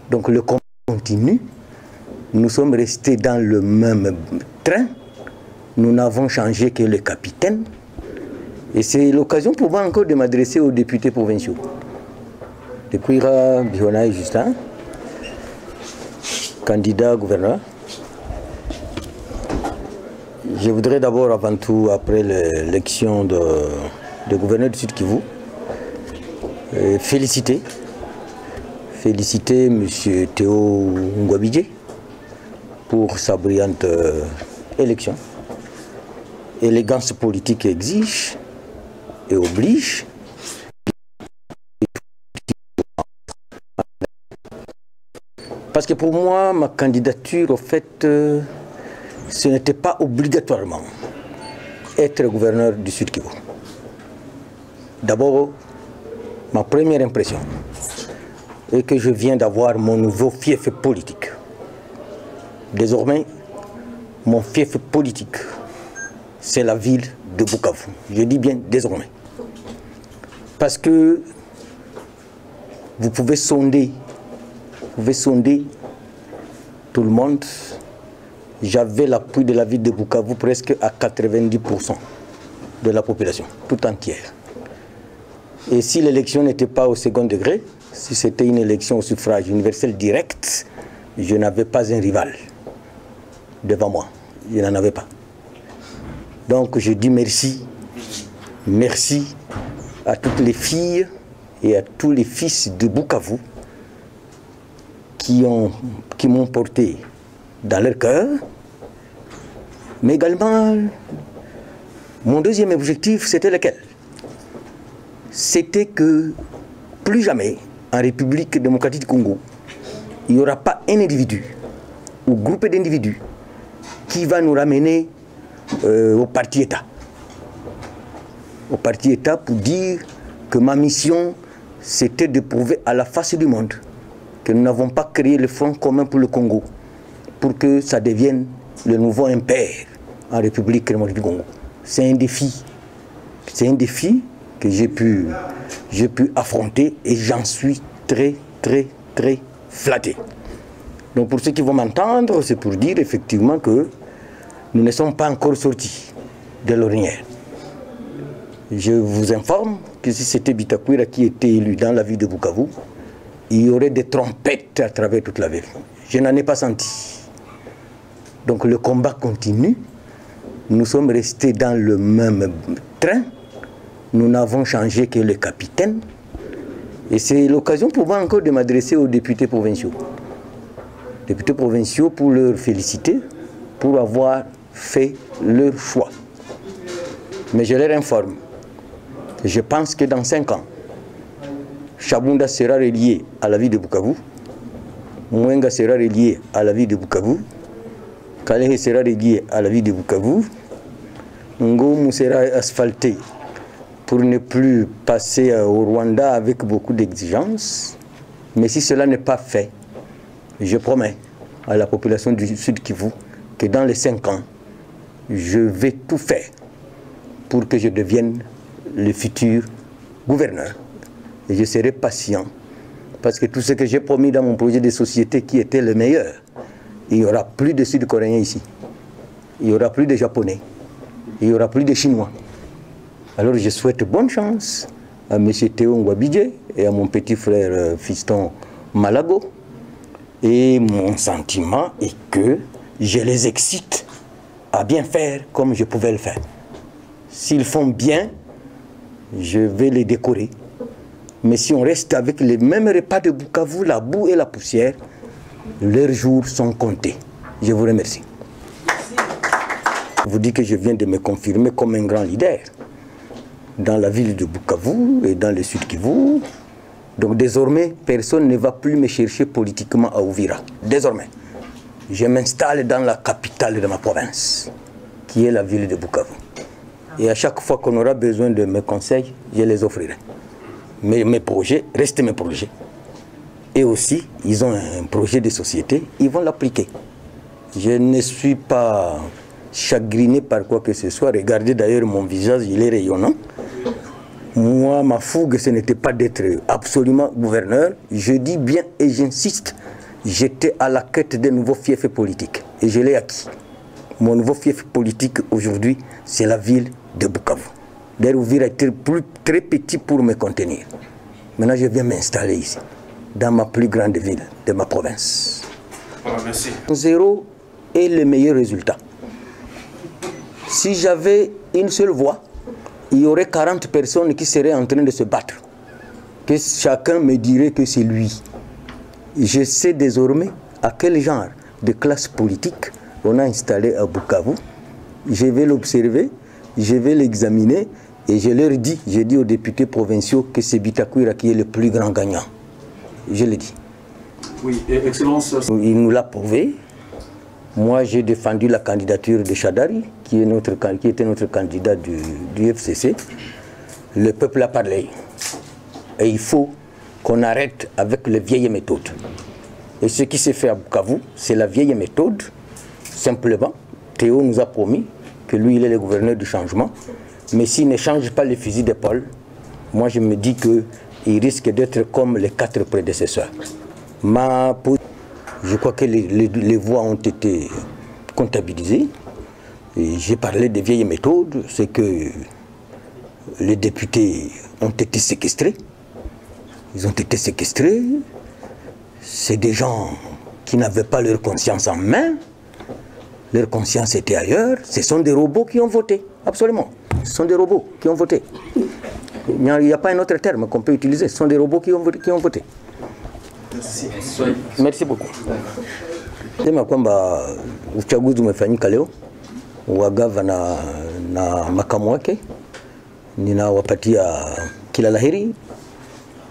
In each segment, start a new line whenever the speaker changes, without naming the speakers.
Donc le combat continue. Nous sommes restés dans le même train. Nous n'avons changé que le capitaine. Et c'est l'occasion pour moi encore de m'adresser aux députés provinciaux. Depuis Bihona Justin, candidat gouverneur. Je voudrais d'abord, avant tout, après l'élection de gouverneur du Sud Kivu, féliciter M. Théo Ngouabidje pour sa brillante élection. Élégance politique exige et oblige. Parce que pour moi, ma candidature, au fait, ce n'était pas obligatoirement être gouverneur du Sud Kivu. D'abord, ma première impression est que je viens d'avoir mon nouveau fief politique. Désormais, mon fief politique, c'est la ville de Bukavu. Je dis bien désormais. Parce que vous pouvez sonder tout le monde. J'avais l'appui de la ville de Bukavu presque à 90% de la population, tout entière. Et si l'élection n'était pas au second degré, si c'était une élection au suffrage universel direct, je n'avais pas un rival devant moi. Je n'en avais pas. Donc je dis merci. Merci à toutes les filles et à tous les fils de Bukavu qui m'ont porté dans leur cœur. Mais également, mon deuxième objectif, c'était lequel? C'était que plus jamais, en République démocratique du Congo, il n'y aura pas un individu ou groupe d'individus qui va nous ramener au parti État. Au parti État pour dire que ma mission, c'était de prouver à la face du monde que nous n'avons pas créé le Front commun pour le Congo pour que ça devienne le nouveau impère en République démocratique du Congo. C'est un défi. C'est un défi que j'ai pu affronter et j'en suis très flatté. Donc pour ceux qui vont m'entendre, c'est pour dire effectivement que nous ne sommes pas encore sortis de l'ornière. Je vous informe que si c'était Bitakwira qui était élu dans la ville de Bukavu, il y aurait des trompettes à travers toute la ville. Je n'en ai pas senti. Donc le combat continue. Nous sommes restés dans le même train. Nous n'avons changé que le capitaine. Et c'est l'occasion pour moi encore de m'adresser aux députés provinciaux. Députés provinciaux pour leur féliciter, pour avoir fait leur choix. Mais je leur informe. Je pense que dans 5 ans, Chabunda sera relié à la ville de Bukavu, Mwenga sera relié à la ville de Bukavu, Kalehe sera relié à la ville de Bukavu, Ngomu sera asphalté pour ne plus passer au Rwanda avec beaucoup d'exigences. Mais si cela n'est pas fait, je promets à la population du Sud Kivu que dans les 5 ans, je vais tout faire pour que je devienne le futur gouverneur. Et je serai patient, parce que tout ce que j'ai promis dans mon projet de société qui était le meilleur, il n'y aura plus de Sud-Coréens ici, il n'y aura plus de Japonais, il n'y aura plus de Chinois. Alors je souhaite bonne chance à M. Théo Ngouabidje et à mon petit frère fiston Malago. Et mon sentiment est que je les excite à bien faire comme je pouvais le faire. S'ils font bien, je vais les décorer. Mais si on reste avec les mêmes repas de Bukavu, la boue et la poussière, leurs jours sont comptés. Je vous remercie. Je vous dis que je viens de me confirmer comme un grand leader dans la ville de Bukavu et dans le Sud Kivu. Donc désormais, personne ne va plus me chercher politiquement à Uvira. Désormais, je m'installe dans la capitale de ma province, qui est la ville de Bukavu. Et à chaque fois qu'on aura besoin de mes conseils, je les offrirai. Mais mes projets restent mes projets. Et aussi, ils ont un projet de société, ils vont l'appliquer. Je ne suis pas chagriné par quoi que ce soit. Regardez d'ailleurs mon visage, il est rayonnant. Moi, ma fougue, ce n'était pas d'être absolument gouverneur. Je dis bien et j'insiste j'étais à la quête d'un nouveau fief politique. Et je l'ai acquis. Mon nouveau fief politique aujourd'hui, c'est la ville de Bukavu. D'ailleurs, Uvira était très petit pour me contenir. Maintenant, je viens m'installer ici, dans ma plus grande ville de ma province.
Voilà, merci.
0 est le meilleur résultat. Si j'avais une seule voix, il y aurait 40 personnes qui seraient en train de se battre. Que chacun me dirait que c'est lui. Je sais désormais à quel genre de classe politique on a installé à Bukavu. Je vais l'observer, je vais l'examiner et je leur dis, j'ai dit aux députés provinciaux que c'est Bitakwira qui est le plus grand gagnant. Je l'ai dit.
Oui, Excellence.
Il nous l'a prouvé. Moi, j'ai défendu la candidature de Chadari, qui était notre candidat du FCC. Le peuple a parlé. Et il faut qu'on arrête avec les vieilles méthodes. Et ce qui s'est fait à Bukavu, c'est la vieille méthode. Simplement, Théo nous a promis que lui, il est le gouverneur du changement. Mais s'il ne change pas le fusil d'épaule, moi, je me dis qu'il risque d'être comme les 4 prédécesseurs. Je crois que les voix ont été comptabilisées. J'ai parlé des vieilles méthodes, c'est que les députés ont été séquestrés. Ils ont été séquestrés. C'est des gens qui n'avaient pas leur conscience en main. Leur conscience était ailleurs. Ce sont des robots qui ont voté. Absolument. Ce sont des robots qui ont voté. Il n'y a pas un autre terme qu'on peut utiliser. Ce sont des robots qui ont voté. Merci beaucoup. Sema kwamba uchaguzi umefanyika leo wa gavana na makamu wake. Ninawapatia kila laheri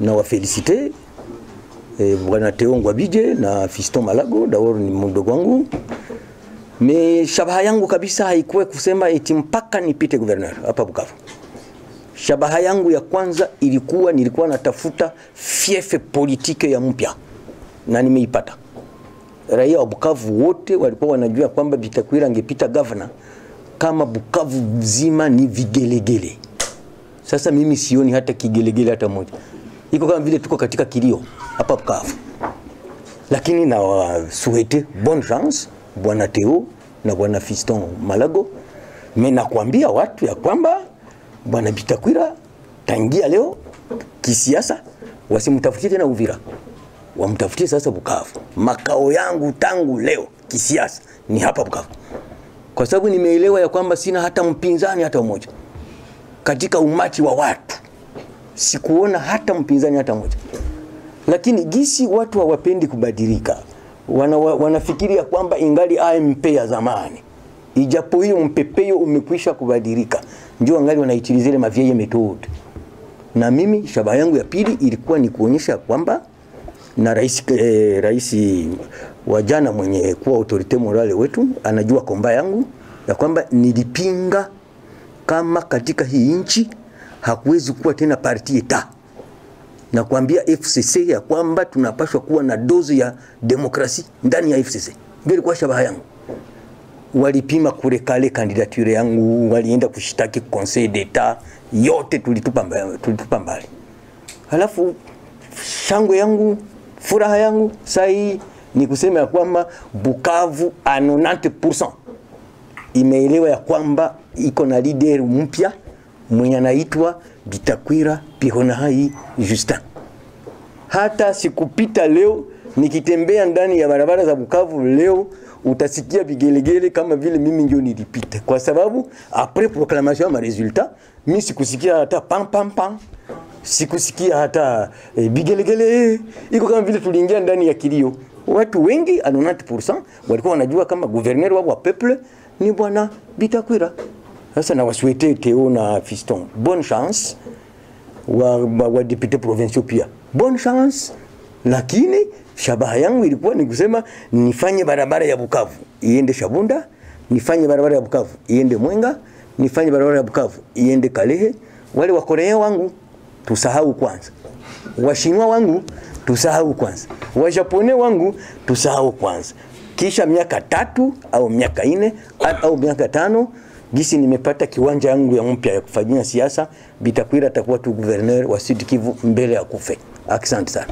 na wafelicite bwana Théo Ngwabidje na Fiston Malago, d'abord ni mdogo wangu. Me shabaha yangu kabisa haikuwa kusema eti mpaka nipite gouverneur hapa Bukavu. Shabaha yangu ya kwanza nilikuwa natafuta fiefe politike ya mpya na nimeipata. Raia wa Bukavu wote walikuwa wanajua kwamba Bitakwira angepita governor kama Bukavu mzima ni vigelegele. Sasa mimi sioni hata kigelegele hata moja. Iko kama vile tuko katika kilio hapa Bukavu. Lakini na souhaiter bonne chance bwana Théo na bwana Fiston Malago. Mimi nakwambia watu ya kwamba bwana Bitakwira tangia leo kisiasa wasimtafutie tena Uvira. Wamtafutie sasa Bukavu. Makao yangu tangu leo kisiasa ni hapa Bukavu. Kwa sababu nimeelewa ya kwamba sina hata mpinzani hata mmoja. Katika umati wa watu sikuona hata mpinzani hata mmoja. Lakini gisi watu hawapendi kubadilika. Wanafikiria kwamba ingali AMP ya zamani. Ijapo hiyo mpepeo umekwisha kubadilika. Ndio angali wanaitiliza ile mavieille méthode. Na mimi shabaha yangu ya pili ilikuwa ni kuonyesha kwamba na rais wa jana mwenye kuwa autorite morale wetu anajua komba yangu ya kwamba nilipinga kama katika hii nchi hakuwezi kuwa tena parti eta. Na kuambia FCC ya kwamba tunapaswa kuwa na dozi ya demokrasi ndani ya FCC. Ndio ilikuwa shabaha yangu. Walipima kurekale kandidature yangu, walienda kushitaki Conseil d'Etat, yote tulitupa mbali. Halafu shangwe yangu, furaha yangu sai ni kusema ya kwamba Bukavu a 90% imeelewa ya kwamba iko na leader mpya mwenye anaitwa Bitakwira Pihonahai Justin. Hata sikupita leo nikitembea ndani ya barabara za Bukavu leo utasikia vigelegele kama vile mimi ndio nilipita, kwa sababu après proclamation ya resultat mimi sikusikia hata pam pam pam, sikusikia hata vigelegele. Iko kama vile tuliingia ndani ya kilio. Watu wengi 90% walikuwa wanajua kama gouverneur wa peuple ni bwana Bitakwira. Sasa na wasouhaiter Théo na Fiston bonne chance, wa député provinciaux pia bonne chance. Lakini shabaha yangu ilikuwa ni kusema nifanye barabara ya Bukavu iende Shabunda, nifanye barabara ya Bukavu iende Mwenga, nifanye barabara ya Bukavu iende Kalehe. Wale wa Korea wangu tusahau kwanza, Washinwa wangu tusahau kwanza, Wajapone wangu tusahau kwanza. Kisha miaka 3 au miaka 4 au miaka 5 gisi nimepata kiwanja yangu ya mpya ya kufanyia siasa, Bitakwira atakuwa tu gouverneur wa Sud Kivu mbele ya kufe. Asante sana.